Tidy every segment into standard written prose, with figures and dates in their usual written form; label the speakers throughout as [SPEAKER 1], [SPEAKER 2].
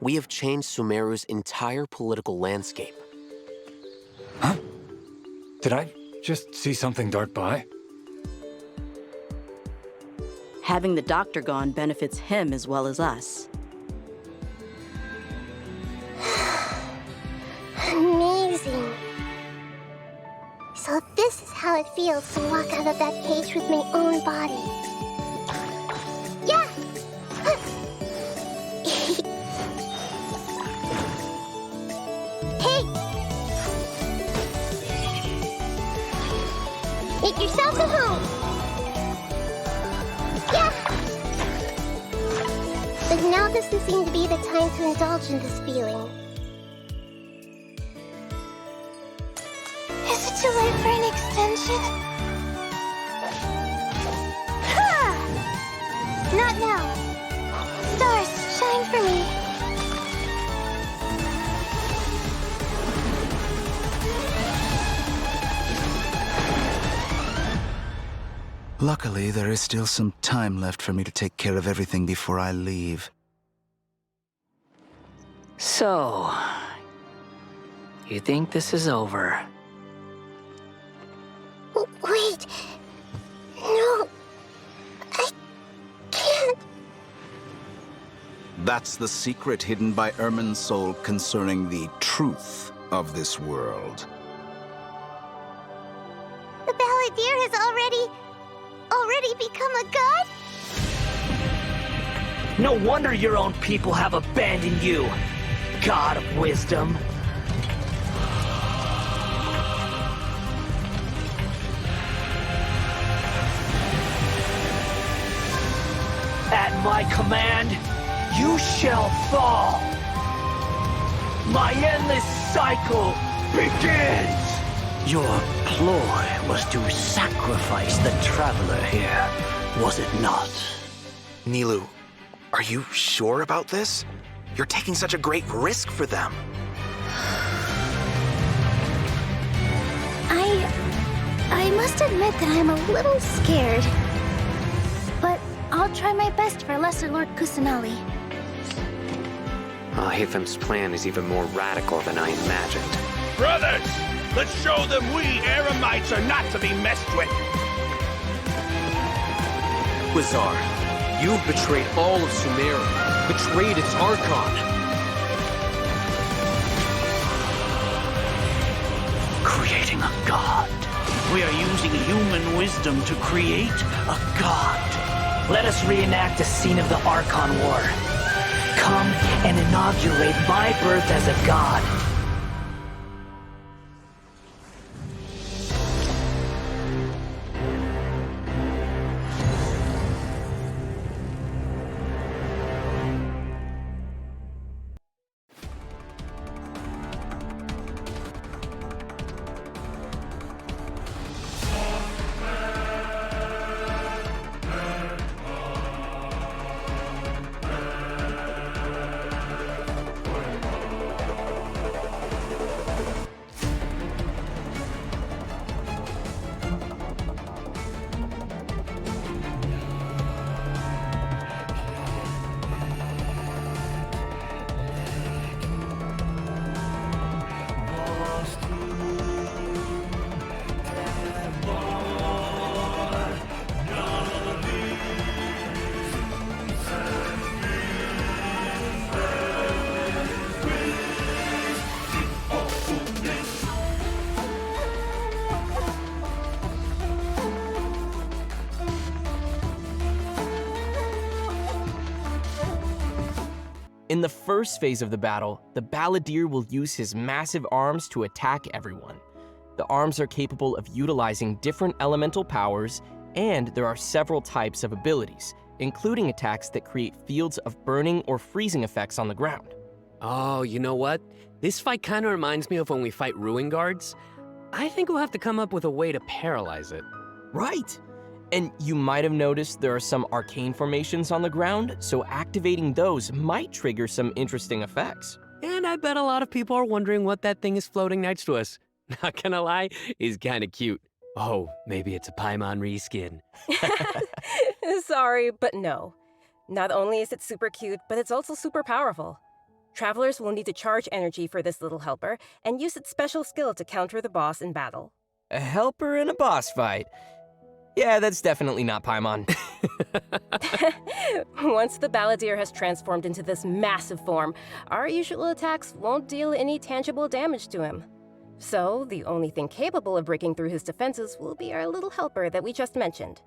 [SPEAKER 1] We have changed Sumeru's entire political landscape.
[SPEAKER 2] Huh? Did I just see something dart by?
[SPEAKER 3] Having the doctor gone benefits him as well as us.
[SPEAKER 4] Amazing. So this is how it feels to walk out of that cage with my own body. Yeah! Hey! Make yourselves at home! Yeah! But now doesn't seem to be the time to indulge in this feeling. Is it too late for an extension? Ha! Not now. Stars, shine for me.
[SPEAKER 5] Luckily, there is still some time left for me to take care of everything before I leave.
[SPEAKER 6] So, you think this is over?
[SPEAKER 4] Wait. No. I can't.
[SPEAKER 5] That's the secret hidden by Ermin's soul concerning the truth of this world.
[SPEAKER 4] The balladeer has already become a god?
[SPEAKER 6] No wonder your own people have abandoned you, God of Wisdom. At my command, you shall fall. My endless cycle begins.
[SPEAKER 7] Your ploy was to sacrifice the traveler here, was it not?
[SPEAKER 8] Nilou, are you sure about this? You're taking such a great risk for them.
[SPEAKER 4] I must admit that I'm a little scared. But I'll try my best for Lesser Lord Kusanali.
[SPEAKER 1] Hathem's plan is even more radical than I imagined.
[SPEAKER 9] Brothers, let's show them we Eremites are not to be messed with.
[SPEAKER 1] Quasar, you've betrayed all of Sumeru, betrayed its Archon.
[SPEAKER 7] Creating a god. We are using human wisdom to create a god.
[SPEAKER 6] Let us reenact a scene of the Archon War. Come and inaugurate my birth as a god.
[SPEAKER 10] In the first phase of the battle, the balladeer will use his massive arms to attack everyone. The arms are capable of utilizing different elemental powers, and there are several types of abilities, including attacks that create fields of burning or freezing effects on the ground.
[SPEAKER 1] Oh, you know what? This fight kind of reminds me of when we fight Ruin Guards. I think we'll have to come up with a way to paralyze it.
[SPEAKER 10] Right! And you might have noticed there are some arcane formations on the ground, so activating those might trigger some interesting effects.
[SPEAKER 1] And I bet a lot of people are wondering what that thing is floating next to us. Not gonna lie, it's kind of cute. Oh, maybe it's a Paimon reskin.
[SPEAKER 11] Sorry, but no. Not only is it super cute, but it's also super powerful. Travelers will need to charge energy for this little helper and use its special skill to counter the boss in battle.
[SPEAKER 10] A helper in a boss fight. Yeah, that's definitely not Paimon.
[SPEAKER 11] Once the balladeer has transformed into this massive form, our usual attacks won't deal any tangible damage to him. So, the only thing capable of breaking through his defenses will be our little helper that we just mentioned.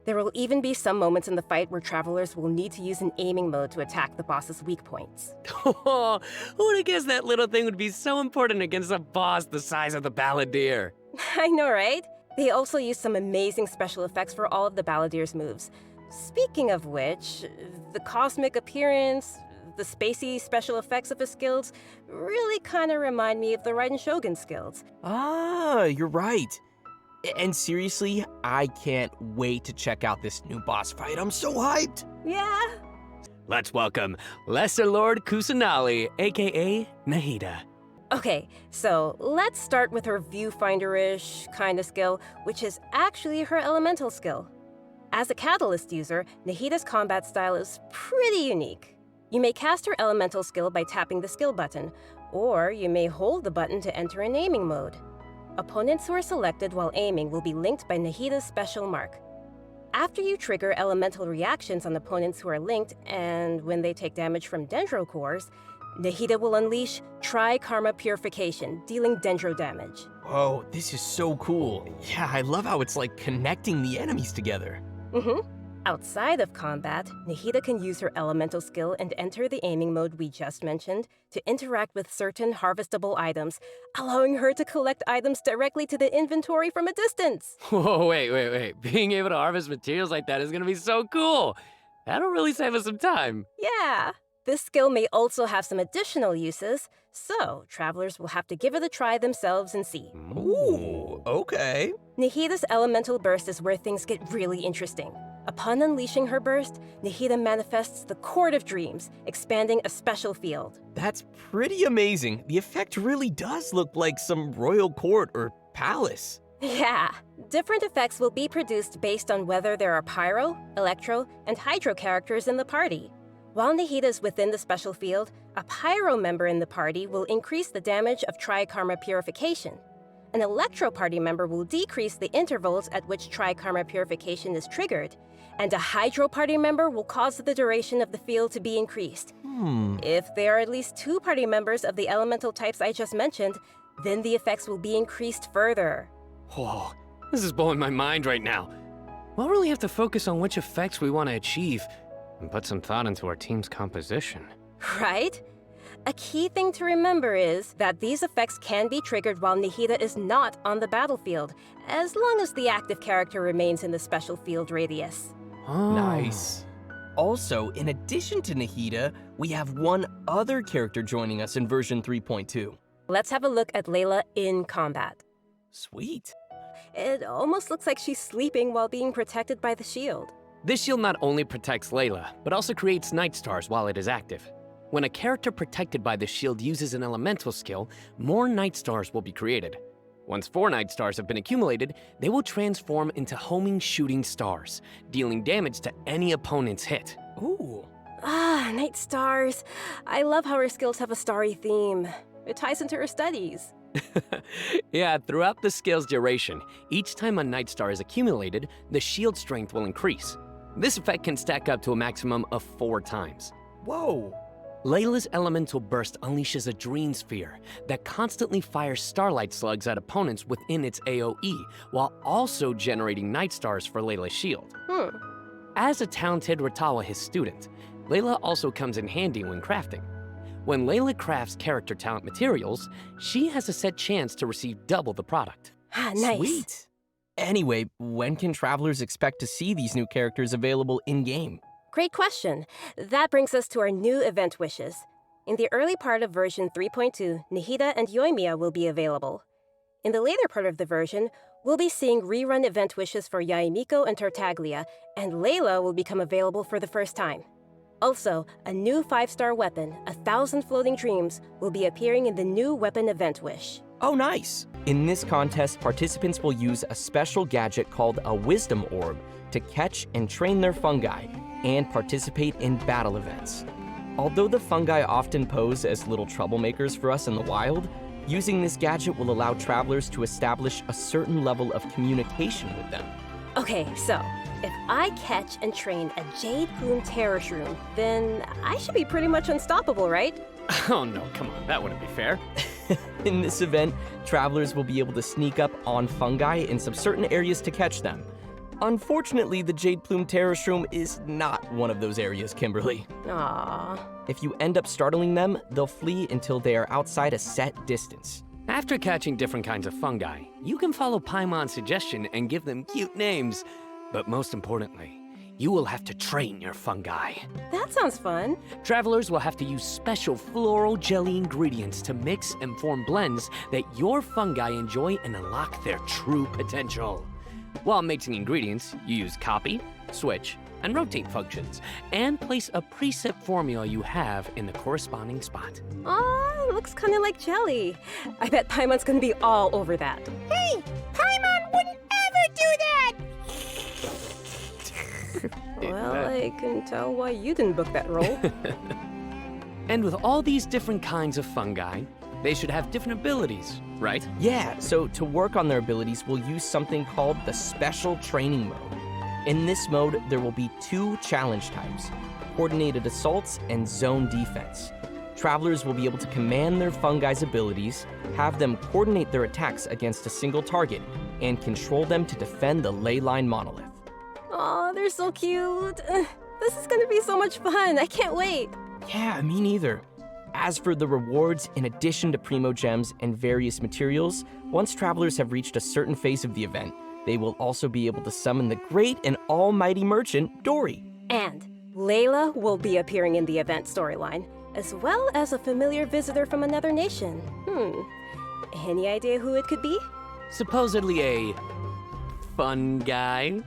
[SPEAKER 11] There will even be some moments in the fight where travelers will need to use an aiming mode to attack the boss's weak points.
[SPEAKER 1] Oh, who would have guessed that little thing would be so important against a boss the size of the balladeer?
[SPEAKER 11] I know, right? They also use some amazing special effects for all of the balladeer's moves. Speaking of which, the cosmic appearance, the spacey special effects of his skills really kind of remind me of the Raiden Shogun skills.
[SPEAKER 10] Ah, you're right. And seriously, I can't wait to check out this new boss fight. I'm so hyped.
[SPEAKER 11] Yeah.
[SPEAKER 1] Let's welcome Lesser Lord Kusanali, aka Nahida.
[SPEAKER 11] Okay, so let's start with her viewfinder-ish kind of skill, which is actually her elemental skill. As a catalyst user, Nahida's combat style is pretty unique. You may cast her elemental skill by tapping the skill button, or you may hold the button to enter an aiming mode. Opponents who are selected while aiming will be linked by Nahida's special mark. After you trigger elemental reactions on opponents who are linked, and when they take damage from dendro cores, Nahida will unleash Tri-Karma Purification, dealing dendro damage.
[SPEAKER 10] Whoa, this is so cool. Yeah, I love how it's like connecting the enemies together.
[SPEAKER 11] Outside of combat, Nahida can use her elemental skill and enter the aiming mode we just mentioned to interact with certain harvestable items, allowing her to collect items directly to the inventory from a distance.
[SPEAKER 1] Whoa, wait. Being able to harvest materials like that is gonna be so cool. That'll really save us some time.
[SPEAKER 11] Yeah. This skill may also have some additional uses, so travelers will have to give it a try themselves and see.
[SPEAKER 10] Ooh, okay.
[SPEAKER 11] Nahida's elemental burst is where things get really interesting. Upon unleashing her burst, Nahida manifests the Court of Dreams, expanding a special field.
[SPEAKER 10] That's pretty amazing. The effect really does look like some royal court or palace.
[SPEAKER 11] Yeah, different effects will be produced based on whether there are Pyro, Electro, and Hydro characters in the party. While Nahida is within the special field, a Pyro member in the party will increase the damage of Tri-Karma Purification. An Electro party member will decrease the intervals at which Tri-Karma Purification is triggered, and a Hydro party member will cause the duration of the field to be increased. If there are at least 2 party members of the elemental types I just mentioned, then the effects will be increased further.
[SPEAKER 1] Whoa, this is blowing my mind right now. We'll really have to focus on which effects we want to achieve and put some thought into our team's composition.
[SPEAKER 11] Right? A key thing to remember is that these effects can be triggered while Nahida is not on the battlefield, as long as the active character remains in the special field radius.
[SPEAKER 1] Oh.
[SPEAKER 10] Nice. Also, in addition to Nahida, we have one other character joining us in version 3.2.
[SPEAKER 11] Let's have a look at Layla in combat.
[SPEAKER 10] Sweet.
[SPEAKER 11] It almost looks like she's sleeping while being protected by the shield.
[SPEAKER 1] This shield not only protects Layla, but also creates Night Stars while it is active. When a character protected by the shield uses an elemental skill, more Night Stars will be created. Once 4 Night Stars have been accumulated, they will transform into homing shooting stars, dealing damage to any opponent's hit.
[SPEAKER 10] Ooh.
[SPEAKER 11] Ah, Night Stars. I love how her skills have a starry theme. It ties into her studies.
[SPEAKER 1] Yeah, throughout the skill's duration, each time a Night Star is accumulated, the shield strength will increase. This effect can stack up to a maximum of 4 times.
[SPEAKER 10] Whoa.
[SPEAKER 1] Layla's elemental burst unleashes a dream sphere that constantly fires starlight slugs at opponents within its AoE, while also generating Night Stars for Layla's shield. As a talented Ratawa his student, Layla also comes in handy when crafting. When Layla crafts character talent materials, she has a set chance to receive double the product.
[SPEAKER 11] Ah, nice.
[SPEAKER 10] Sweet. Anyway, when can travelers expect to see these new characters available in-game?
[SPEAKER 11] Great question. That brings us to our new event wishes. In the early part of version 3.2, Nahida and Yoimiya will be available. In the later part of the version, we'll be seeing rerun event wishes for Yaemiko and Tartaglia, and Layla will become available for the first time. Also, a new 5-star weapon, 1,000 Floating Dreams, will be appearing in the new weapon event wish.
[SPEAKER 10] Oh, nice! In this contest, participants will use a special gadget called a Wisdom Orb to catch and train their fungi and participate in battle events. Although the fungi often pose as little troublemakers for us in the wild, using this gadget will allow travelers to establish a certain level of communication with them.
[SPEAKER 11] Okay, so if I catch and train a jade plume terror shroom, then I should be pretty much unstoppable, right?
[SPEAKER 1] Oh no, come on, that wouldn't be fair.
[SPEAKER 10] In this event, travelers will be able to sneak up on fungi in some certain areas to catch them. Unfortunately, the Jade Plume Terror Shroom is not one of those areas, Kimberly.
[SPEAKER 11] Aww.
[SPEAKER 10] If you end up startling them, they'll flee until they are outside a set distance.
[SPEAKER 1] After catching different kinds of fungi, you can follow Paimon's suggestion and give them cute names. But most importantly, you will have to train your fungi.
[SPEAKER 11] That sounds fun.
[SPEAKER 1] Travelers will have to use special floral jelly ingredients to mix and form blends that your fungi enjoy and unlock their true potential. While mixing ingredients, you use copy, switch, and rotate functions, and place a preset formula you have in the corresponding spot.
[SPEAKER 11] Aw, it looks kind of like jelly. I bet Paimon's gonna be all over that.
[SPEAKER 4] Hey, Paimon wouldn't ever do that!
[SPEAKER 11] Well, I can tell why you didn't book that role.
[SPEAKER 1] And with all these different kinds of fungi, they should have different abilities, right?
[SPEAKER 10] Yeah, so to work on their abilities, we'll use something called the Special Training Mode. In this mode, there will be 2 challenge types, Coordinated Assaults and Zone Defense. Travelers will be able to command their fungi's abilities, have them coordinate their attacks against a single target, and control them to defend the ley line monolith.
[SPEAKER 11] Aw, they're so cute. This is gonna be so much fun. I can't wait.
[SPEAKER 10] Yeah, me neither. As for the rewards, in addition to Primo Gems and various materials, once travelers have reached a certain phase of the event, they will also be able to summon the great and almighty merchant, Dory.
[SPEAKER 11] And Layla will be appearing in the event storyline, as well as a familiar visitor from another nation. Any idea who it could be?
[SPEAKER 1] Supposedly a fun guy.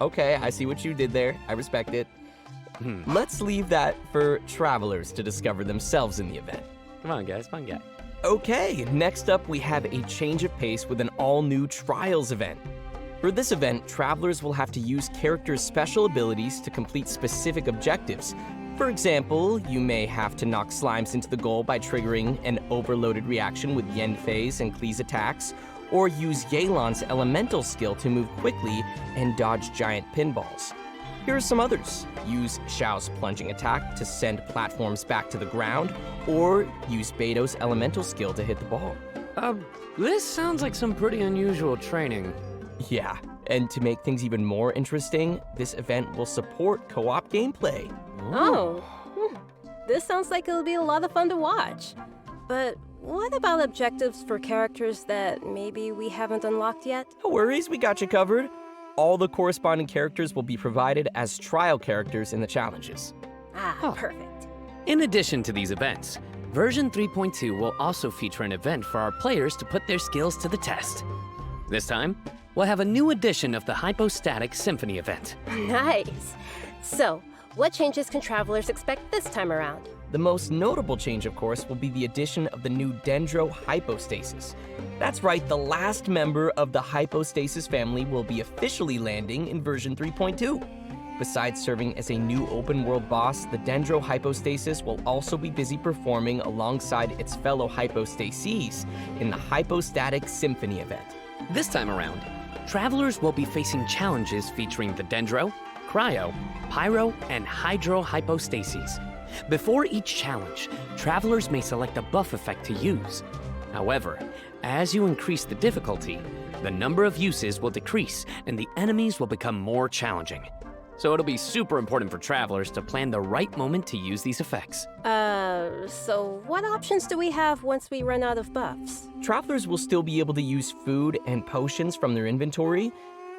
[SPEAKER 10] Okay, I see what you did there. I respect it. Let's leave that for travelers to discover themselves in the event.
[SPEAKER 1] Come on, guys, fun guy.
[SPEAKER 10] Okay, next up we have a change of pace with an all-new Trials event. For this event, travelers will have to use characters' special abilities to complete specific objectives. For example, you may have to knock slimes into the goal by triggering an overloaded reaction with Yenfei's and Klee's attacks, or use Yelan's elemental skill to move quickly and dodge giant pinballs. Here are some others. Use Xiao's plunging attack to send platforms back to the ground, or use Beto's elemental skill to hit the ball.
[SPEAKER 1] This sounds like some pretty unusual training.
[SPEAKER 10] Yeah, and to make things even more interesting, this event will support co-op gameplay.
[SPEAKER 11] This sounds like it'll be a lot of fun to watch. But what about objectives for characters that maybe we haven't unlocked yet?
[SPEAKER 10] No worries, we got you covered. All the corresponding characters will be provided as trial characters in the challenges.
[SPEAKER 11] Perfect.
[SPEAKER 1] In addition to these events, version 3.2 will also feature an event for our players to put their skills to the test. This time, we'll have a new edition of the Hypostatic Symphony event.
[SPEAKER 11] Nice. So, what changes can travelers expect this time around?
[SPEAKER 10] The most notable change, of course, will be the addition of the new Dendro Hypostasis. That's right, the last member of the Hypostasis family will be officially landing in version 3.2. Besides serving as a new open-world boss, the Dendro Hypostasis will also be busy performing alongside its fellow Hypostases in the Hypostatic Symphony event.
[SPEAKER 1] This time around, travelers will be facing challenges featuring the Dendro, Cryo, Pyro, and Hydro Hypostases. Before each challenge, travelers may select a buff effect to use. However, as you increase the difficulty, the number of uses will decrease and the enemies will become more challenging. So it'll be super important for travelers to plan the right moment to use these effects.
[SPEAKER 11] So what options do we have once we run out of buffs?
[SPEAKER 10] Travelers will still be able to use food and potions from their inventory.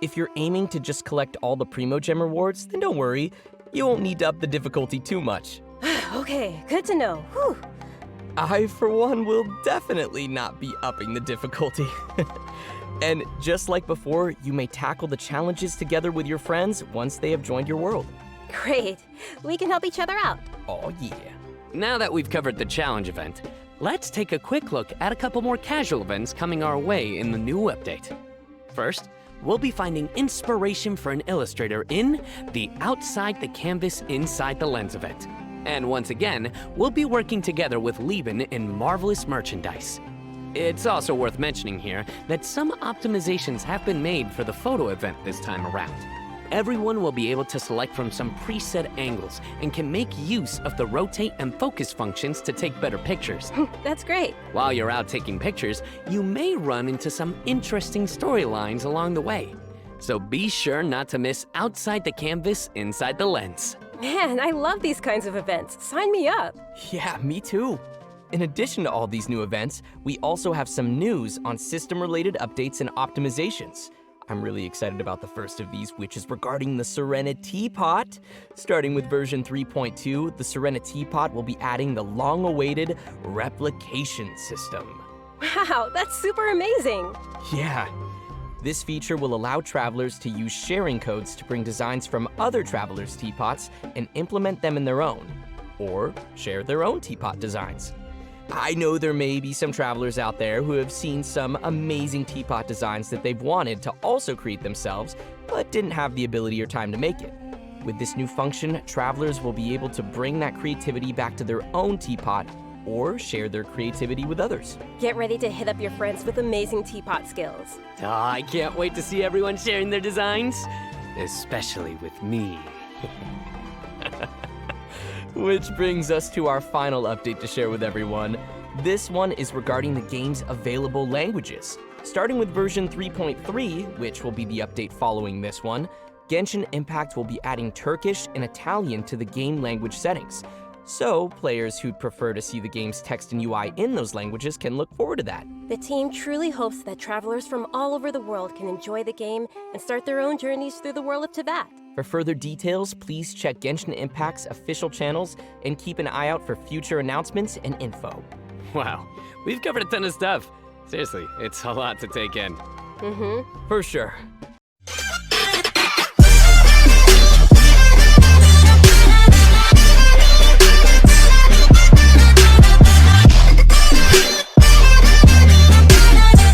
[SPEAKER 10] If you're aiming to just collect all the Primo Gem rewards, then don't worry, you won't need to up the difficulty too much.
[SPEAKER 11] Okay, good to know. Whew.
[SPEAKER 10] I, for one, will definitely not be upping the difficulty. And just like before, you may tackle the challenges together with your friends once they have joined your world.
[SPEAKER 11] Great. We can help each other out.
[SPEAKER 10] Oh, yeah.
[SPEAKER 1] Now that we've covered the challenge event, let's take a quick look at a couple more casual events coming our way in the new update. First, we'll be finding inspiration for an illustrator in the Outside the Canvas, Inside the Lens event. And once again, we'll be working together with Lieben in Marvelous Merchandise. It's also worth mentioning here that some optimizations have been made for the photo event this time around. Everyone will be able to select from some preset angles and can make use of the rotate and focus functions to take better pictures.
[SPEAKER 11] That's great.
[SPEAKER 1] While you're out taking pictures, you may run into some interesting storylines along the way. So be sure not to miss Outside the Canvas, Inside the Lens.
[SPEAKER 11] Man, I love these kinds of events. Sign me up.
[SPEAKER 10] Yeah, me too. In addition to all these new events, we also have some news on system-related updates and optimizations. I'm really excited about the first of these, which is regarding the Serena Teapot. Starting with version 3.2, the Serena Teapot will be adding the long-awaited replication system.
[SPEAKER 11] Wow, that's super amazing.
[SPEAKER 10] Yeah. This feature will allow travelers to use sharing codes to bring designs from other travelers' teapots and implement them in their own, or share their own teapot designs. I know there may be some travelers out there who have seen some amazing teapot designs that they've wanted to also create themselves, but didn't have the ability or time to make it. With this new function, travelers will be able to bring that creativity back to their own teapot or share their creativity with others.
[SPEAKER 11] Get ready to hit up your friends with amazing teapot skills.
[SPEAKER 1] Oh, I can't wait to see everyone sharing their designs, especially with me.
[SPEAKER 10] Which brings us to our final update to share with everyone. This one is regarding the game's available languages. Starting with version 3.3, which will be the update following this one, Genshin Impact will be adding Turkish and Italian to the game language settings. So, players who'd prefer to see the game's text and UI in those languages can look forward to that.
[SPEAKER 11] The team truly hopes that travelers from all over the world can enjoy the game and start their own journeys through the world of Teyvat.
[SPEAKER 10] For further details, please check Genshin Impact's official channels and keep an eye out for future announcements and info.
[SPEAKER 1] Wow, we've covered a ton of stuff. Seriously, it's a lot to take in.
[SPEAKER 10] For sure.